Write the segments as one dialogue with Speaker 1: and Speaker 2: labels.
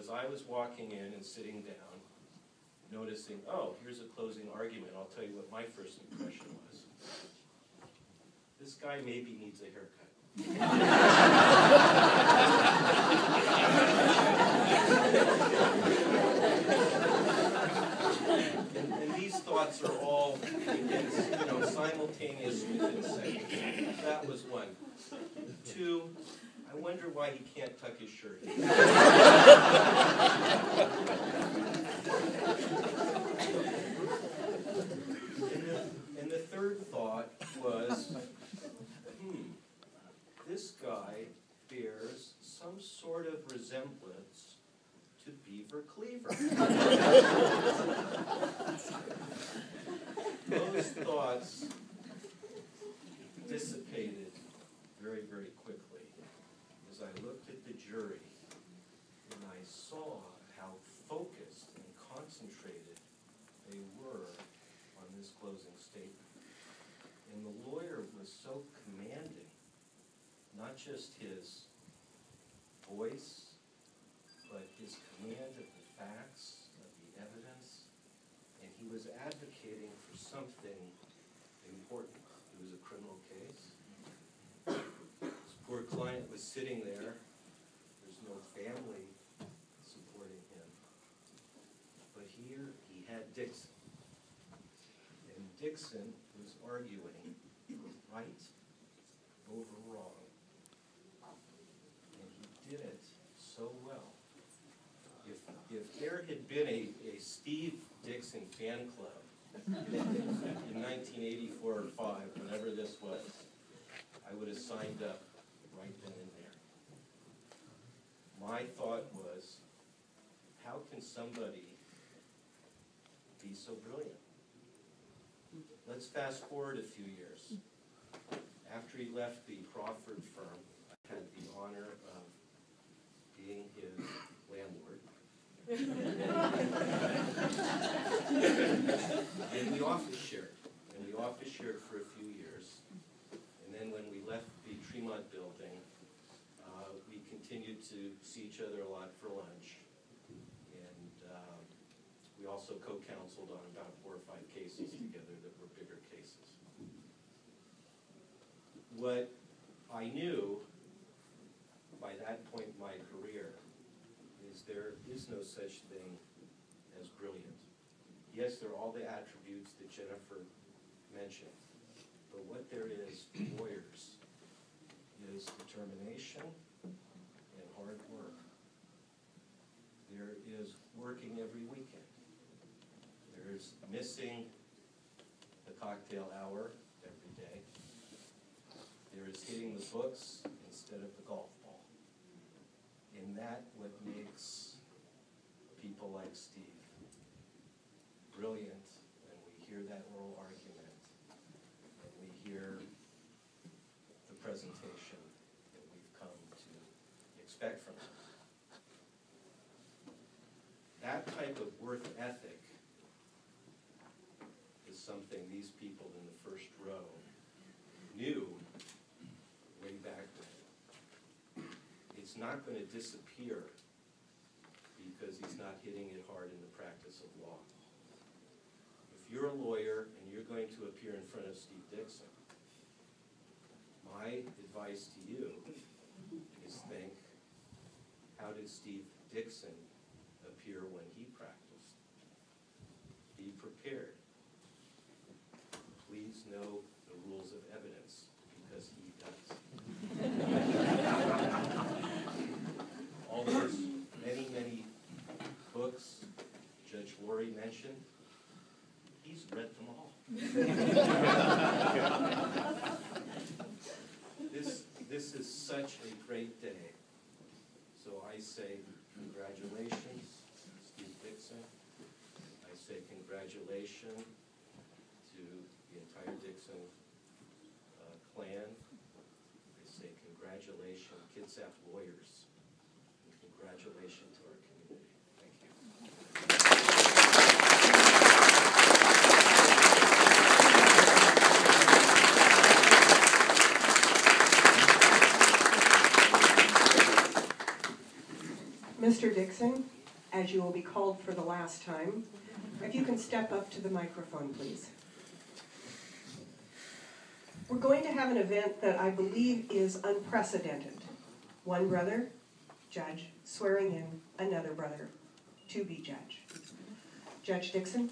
Speaker 1: was I was walking in and sitting down, noticing, oh, here's a closing argument. I'll tell you what my first impression was. This guy maybe needs a haircut. and these thoughts are all simultaneous within seconds. That was one. Two, I wonder why he can't tuck his shirt. And the third thought was, this guy bears some sort of resemblance to Beaver Cleaver. Those thoughts dissipated very, very quickly as I looked at the jury and I saw how focused and concentrated they were on this closing statement. And the lawyer was so commanding, not just his voice, but his command of the facts, of the evidence, and he was advocating for something important. It was a criminal case. His poor client was sitting there. There's no family supporting him. But here he had Dixon. And Dixon was arguing right over wrong. And he did it so well. If there had been a Steve Dixon fan club in 1984 or 5, whenever this was, I would have signed up right then and there. My thought was, how can somebody be so brilliant? Let's fast forward a few years. After he left the Crawford firm, I had the honor of being his landlord. And we office shared. And we office shared for a few years. And then when we left the Tremont building, we continued to see each other a lot for lunch. And we also co-counseled on about 4 or 5 cases together that were bigger cases. What I knew by that point in my career is there is no such thing as brilliant. Yes, there are all the attributes that Jennifer mentioned, but what there is for lawyers is determination and hard work. There is working every weekend. There's missing the cocktail hour every day. There is hitting the books instead of the golf ball. And that's what makes people like Steve brilliant when we hear that oral argument, when we hear the presentation that we've come to expect from him. That type of work ethic is something these people in the first row knew way back then. It's not going to disappear because he's not hitting it hard in the practice of law. If you're a lawyer and you're going to appear in front of Steve Dixon, my advice to you is think, how did Steve Dixon appear when he practiced? Be prepared. Please know the rules of evidence, because he does. All those many, many books Judge Laurie mentioned, he's read them all. This is such a great day. So I say congratulations, Steve Dixon. I say congratulations to the entire Dixon clan. I say congratulations, Kitsap lawyers. And congratulations to our community. Thank you.
Speaker 2: Mr. Dixon. Dixon, as you will be called for the last time. If you can step up to the microphone, please. We're going to have an event that I believe is unprecedented. One brother, judge, swearing in another brother to be judge. Judge Dixon.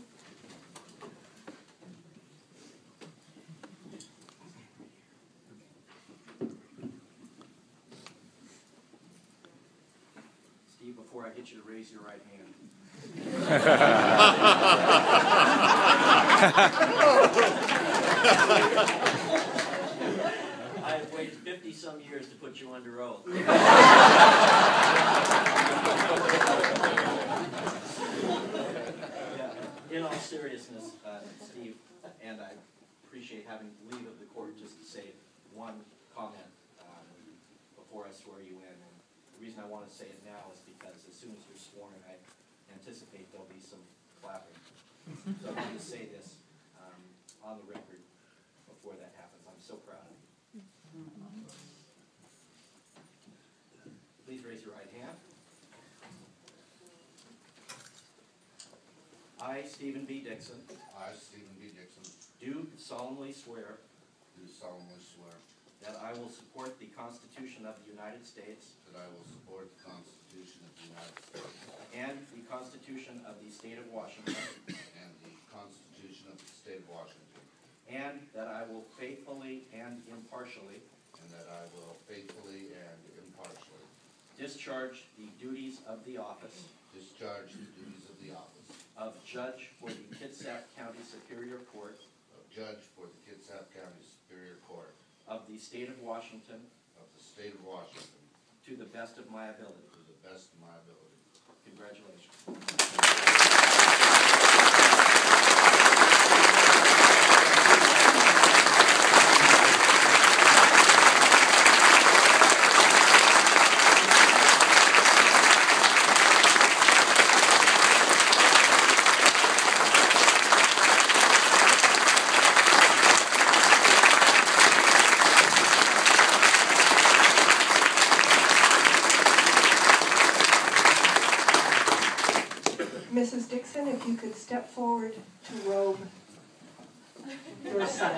Speaker 1: Steve, before I get you to raise your right hand. I've waited 50-some years to put you under oath. In all seriousness, Steve, and I appreciate having leave of the court just to say one comment before I swear you in. And the reason I want to say it now is because as soon as you're sworn, I anticipate there'll be some clapping. So I want to say this on the record before that happens. I'm so proud of you. Please raise your right hand. I, Stephen B. Dixon,
Speaker 3: I, Stephen B. Dixon,
Speaker 1: do solemnly swear
Speaker 3: do solemnly swear
Speaker 1: that I will support the Constitution of the United States
Speaker 3: that I will support the Constitution of the United States
Speaker 1: and the Constitution of the State of Washington,
Speaker 3: and the Constitution of the State of Washington,
Speaker 1: and that I will faithfully and impartially
Speaker 3: and that I will faithfully and impartially
Speaker 1: discharge the duties of the office
Speaker 3: discharge the duties of the office
Speaker 1: of Judge for the Kitsap County Superior Court
Speaker 3: of Judge for the Kitsap County Superior Court
Speaker 1: of the State of Washington
Speaker 3: of the State of Washington
Speaker 1: to the best of my ability.
Speaker 3: to the best of my ability.
Speaker 1: Congratulations.
Speaker 2: Mrs. Dixon, if you could step forward to robe your son.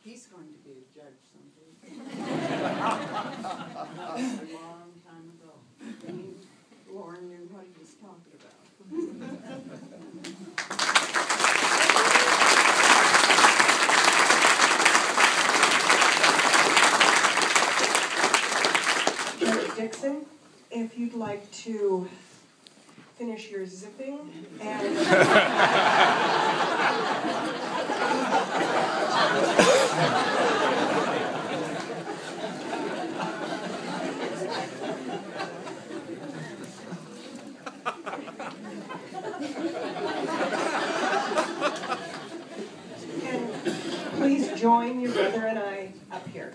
Speaker 4: He's going to be a judge someday. That was a long time ago. And Lauren knew what he was talking about.
Speaker 2: Judge Dixon, if you'd like to finish your zipping and please join your brother and I up here.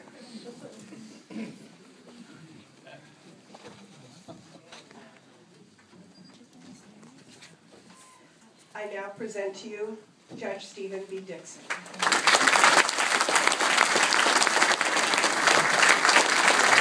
Speaker 2: I now present to you Judge Stephen B. Dixon.